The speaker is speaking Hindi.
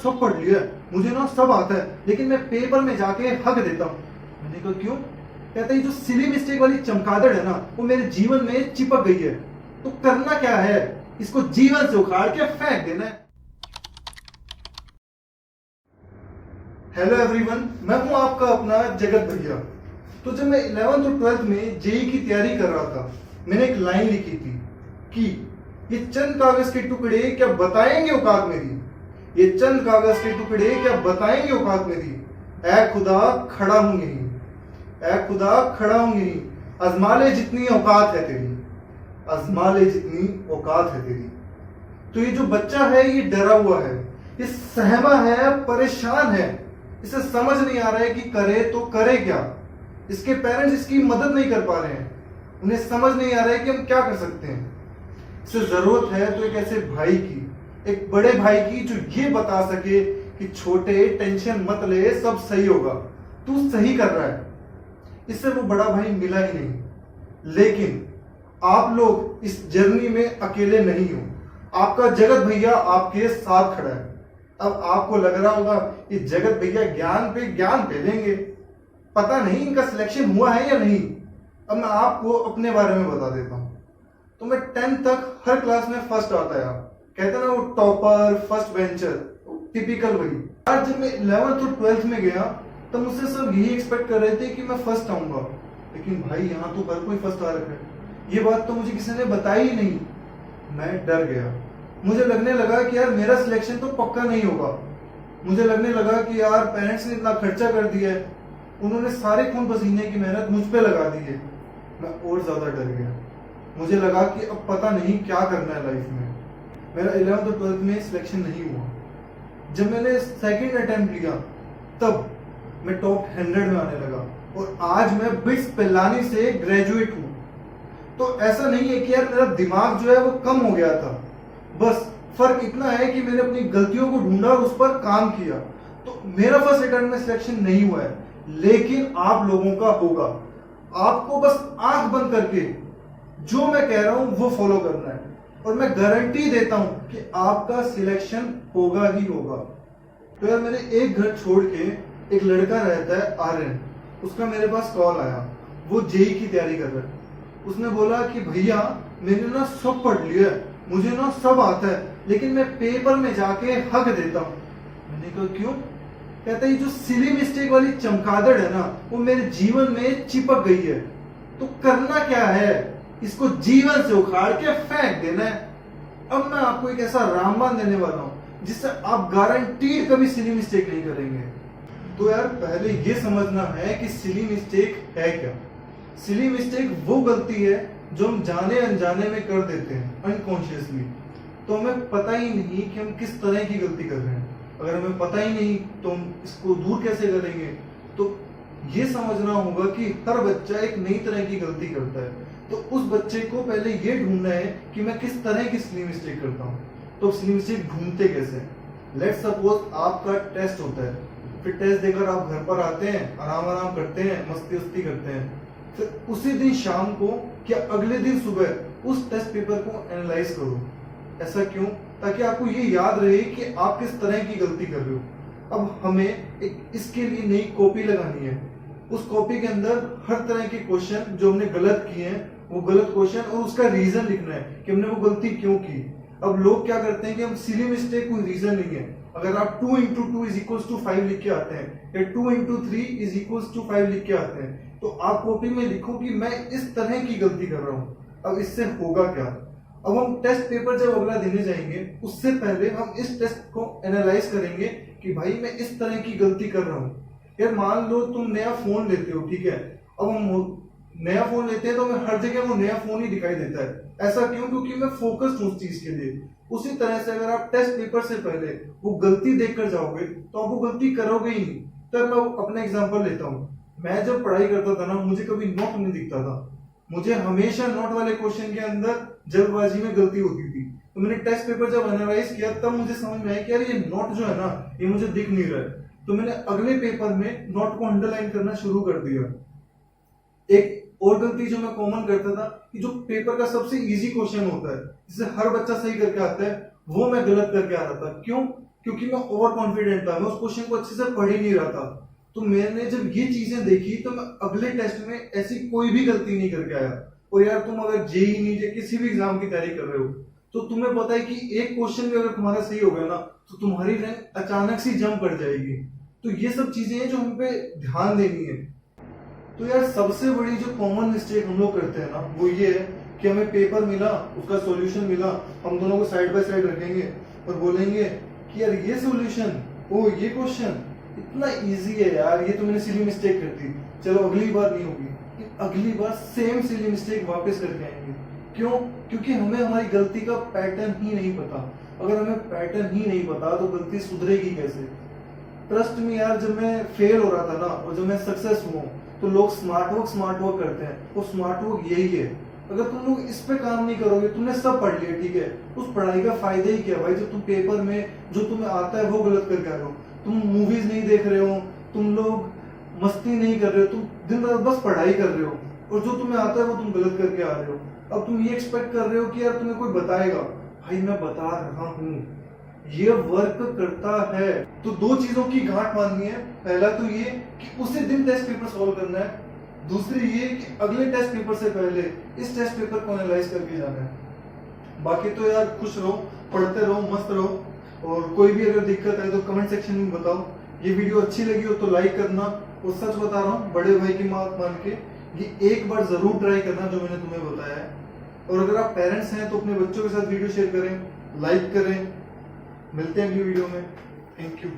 सब पढ़ लिया है, मुझे ना सब आता है, लेकिन मैं पेपर में जाके हक देता हूँ। मैंने कहा क्यों? कहता है जो सिली मिस्टेक वाली चमगादड़ है ना, वो मेरे जीवन में चिपक गई है। तो करना क्या है, इसको जीवन से उखाड़ के फेंक देना है। हेलो एवरीवन, मैं हूं आपका अपना जगत भैया। तो जब मैं 11th और 12th में जेई की तैयारी कर रहा था, मैंने एक लाइन लिखी थी कि ये चंद कागज के टुकड़े क्या बताएंगे औकात मेरी, ये चंद कागज के टुकड़े क्या बताएंगे औकात मेरी। ऐ खुदा खड़ा हूं यहीं, ऐ खुदा खड़ा हूं यहीं, आजमा ले जितनी औकात है तेरी, आजमा ले जितनी औकात है तेरी। तो ये जो बच्चा है ये डरा हुआ है, ये सहमा है, परेशान है, इसे समझ नहीं आ रहा है कि करे तो करे क्या। इसके पेरेंट्स इसकी मदद नहीं कर पा रहे हैं, उन्हें समझ नहीं आ रहा है कि हम क्या कर सकते हैं। इसे जरूरत है तो एक ऐसे भाई की, एक बड़े भाई की जो ये बता सके कि छोटे टेंशन मत ले, सब सही होगा, तू सही कर रहा है। इससे वो बड़ा भाई मिला ही नहीं। लेकिन आप लोग इस जर्नी में अकेले नहीं हो, आपका जगत भैया आपके साथ खड़ा है। अब आपको लग रहा होगा कि जगत भैया ज्ञान पे देंगे, पता नहीं इनका सिलेक्शन हुआ है या नहीं। अब मैं आपको अपने बारे में बता देता हूँ। तो मैं 10th तक हर क्लास में फर्स्ट आता है, कहते ना वो टॉपर, फर्स्ट बेंचर, टिपिकल वही। आज जब मैं 11th और 12th में गया तब मुझसे सब यही एक्सपेक्ट कर रहे थे कि मैं फर्स्ट आऊंगा, लेकिन भाई यहाँ तो हर कोई फर्स्ट आ रखा है। ये बात तो मुझे किसी ने बताई ही नहीं। मैं डर गया, मुझे लगने लगा कि यार मेरा सिलेक्शन तो पक्का नहीं होगा। मुझे लगने लगा कि यार पेरेंट्स ने इतना खर्चा कर दिया है, उन्होंने सारे खून पसीने की मेहनत मुझ पे लगा दी है। मैं और ज्यादा डर गया, मुझे लगा कि अब पता नहीं क्या करना है लाइफ में। मेरा 11th और 12th में सिलेक्शन नहीं हुआ। जब मैंने सेकंड अटेम्प्ट लिया तब मैं टॉप 100 में आने लगा और आज मैं बिट्स पिलानी से ग्रेजुएट हूँ। तो ऐसा नहीं है कि यार मेरा दिमाग जो है वो कम हो गया था, बस फर्क इतना है कि मैंने अपनी गलतियों को ढूंढा और उस पर काम किया। तो मेरा फर्स्ट अटेम्प्ट में सिलेक्शन नहीं हुआ है, लेकिन आप लोगों का होगा। आपको बस आंख बंद करके जो मैं कह रहा हूं वो फॉलो करना है और मैं गारंटी देता हूं कि आपका सिलेक्शन होगा ही होगा। तो यार मेरे एक घर छोड़ के एक लड़का रहता है आर्यन, उसका मेरे पास कॉल आया, वो जेई की तैयारी कर रहा है। उसने बोला कि भैया मैंने ना सब पढ़ लिया है, मुझे ना सब आता है, लेकिन मैं पेपर में जाके हक देता हूँ। मैंने कहा क्यों? कहता है जो सिली मिस्टेक वाली चमगादड़ है ना, वो मेरे जीवन में चिपक गई है। तो करना क्या है, इसको जीवन से उखाड़ के फेंक देना है। अब मैं आपको एक ऐसा रामबाण देने वाला हूं जिससे आप गारंटीड कभी सिली मिस्टेक नहीं करेंगे। तो यार पहले ये समझना है कि सिली मिस्टेक है क्या। सिली मिस्टेक वो गलती है जो हम जाने अनजाने में कर देते हैं, अनकॉन्शियसली। तो हमें पता ही नहीं कि हम किस तरह की गलती कर रहे हैं। अगर हमें पता ही नहीं तो हम इसको दूर कैसे करेंगे। तो ये समझना होगा कि हर बच्चा एक नई तरह की गलती करता है। तो उस बच्चे को पहले ये ढूंढना है कि मैं किस तरह की सिली मिस्टेक करता हूँ। तो सिली मिस्टेक ढूंढते कैसे? लेट्स सपोज आपका टेस्ट होता है, फिर टेस्ट देकर आप घर पर आते हैं, आराम करते हैं, मस्ती वस्ती करते हैं। फिर उसी दिन शाम को या अगले दिन सुबह उस टेस्ट पेपर को एनालाइज करो। ऐसा क्यों? ताकि आपको ये याद रहे कि आप किस तरह की गलती कर रहे हो। अब हमें एक इसके लिए नई कॉपी लगानी है। उस कॉपी के अंदर हर तरह के क्वेश्चन जो हमने गलत किए हैं, वो गलत क्वेश्चन और उसका रीजन लिखना है कि हमने वो गलती क्यों की। अब लोग क्या करते हैं कि हम सिली मिस्टेक कोई रीजन नहीं है। अगर आप 2 into 2 = 5 लिख के आते हैं या 2 into 3 = 5 लिख के आते हैं, तो आप कॉपी में लिखो कि मैं इस तरह की गलती कर रहा हूँ। अब इससे होगा क्या? अब हम टेस्ट पेपर जब अगला देने जाएंगे उससे पहले हम इस टेस्ट को एनालाइज करेंगे कि भाई मैं इस तरह की गलती कर रहा हूँ। यार मान लो तुम नया फोन लेते हो, ठीक है। अब हम नया फोन लेते हैं तो हमें हर जगह वो नया फोन ही दिखाई देता है। ऐसा क्यों? क्योंकि मैं फोकस्ड हूँ उस चीज के लिए। उसी तरह से अगर आप टेस्ट पेपर से पहले वो गलती देखकर जाओगे तो आप वो गलती करोगे ही नहीं। तो मैं अपना एग्जांपल लेता हूँ। मैं जब पढ़ाई करता था ना, मुझे कभी नोट नहीं दिखता था। मुझे हमेशा नोट वाले क्वेश्चन के अंदर जल्दबाजी में गलती होती थी। तो मैंने टेस्ट पेपर जब एनालाइज किया तब मुझे समझ में आया कि यार ये नोट जो है ना, ये मुझे दिख नहीं रहा है। तो मैंने अगले पेपर में नोट को अंडरलाइन करना शुरू कर दिया। एक और गलती जो मैं कॉमन करता था कि जो पेपर का सबसे इजी क्वेश्चन होता है जिसे हर बच्चा सही करके आता है, वो मैं गलत करके आ रहा था। क्यों? क्योंकि मैं ओवर कॉन्फिडेंट था, मैं उस क्वेश्चन को अच्छे से पढ़ ही नहीं रहा था। तो मैंने जब ये चीजें देखी तो मैं अगले टेस्ट में ऐसी कोई भी गलती नहीं करके आया। और यार तुम अगर जेई नीट या किसी भी एग्जाम की तैयारी कर रहे हो तो तुम्हें पता है कि एक क्वेश्चन भी अगर तुम्हारा सही हो गया ना तो तुम्हारी रैंक अचानक से जंप कर जाएगी। तो ये सब चीजें हैं जो हम पे ध्यान देनी है। तो यार सबसे बड़ी जो कॉमन मिस्टेक हम लोग करते हैं ना वो ये है कि हमें पेपर मिला, उसका सॉल्यूशन मिला, हम दोनों को साइड बाय साइड रखेंगे और बोलेंगे कि यार ये सॉल्यूशन, ओ ये क्वेश्चन इतना इजी है यार, ये तो मैंने सिली मिस्टेक कर दी, चलो अगली बार नहीं होगी। अगली बार सेम सिली मिस्टेक वापस करके आएंगे। क्यों? क्योंकि हमें हमारी गलती का पैटर्न ही नहीं पता। अगर हमें पैटर्न ही नहीं पता तो गलती सुधरेगी कैसे? ट्रस्ट में यार, जब मैं फेल हो रहा था ना और जब मैं सक्सेस हुआ तो लोग स्मार्ट वर्क करते हैं। वो स्मार्ट वर्क यही है। अगर तुम लोग इस पे काम नहीं करोगे, तुमने सब पढ़ लिया ठीक है, उस पढ़ाई का फायदा ही क्या भाई? जब तुम पेपर में जो तुम्हें आता है वो गलत करके आ रहे हो, तुम मूवीज नहीं देख रहे हो, तुम लोग मस्ती नहीं कर रहे हो, तुम दिन रात बस पढ़ाई कर रहे हो और जो तुम्हें आता है वो तुम गलत करके आ रहे हो। अब तुम ये एक्सपेक्ट कर रहे हो कि यार तुम्हें कोई बताएगा। भाई मैं बता रहा हूँ, ये वर्क करता है। तो दो चीजों की गांठ बांधनी है। पहला तो ये कि उसी दिन टेस्ट पेपर सॉल्व करना है। दूसरी ये कि अगले टेस्ट पेपर से पहले इस टेस्ट पेपर को एनालाइज करके जाना है। बाकी तो यार खुश रहो, पढ़ते रहो, मस्त रहो। और कोई भी अगर दिक्कत है तो कमेंट सेक्शन में बताओ। ये वीडियो अच्छी लगी हो तो लाइक करना। और सच बता रहा हूँ, बड़े भाई की बात मान के ये एक बार जरूर ट्राई करना जो मैंने तुम्हें बताया है। और अगर आप पेरेंट्स हैं तो अपने बच्चों के साथ वीडियो शेयर करें, लाइक करें। मिलते हैं अगली वीडियो में। Thank you.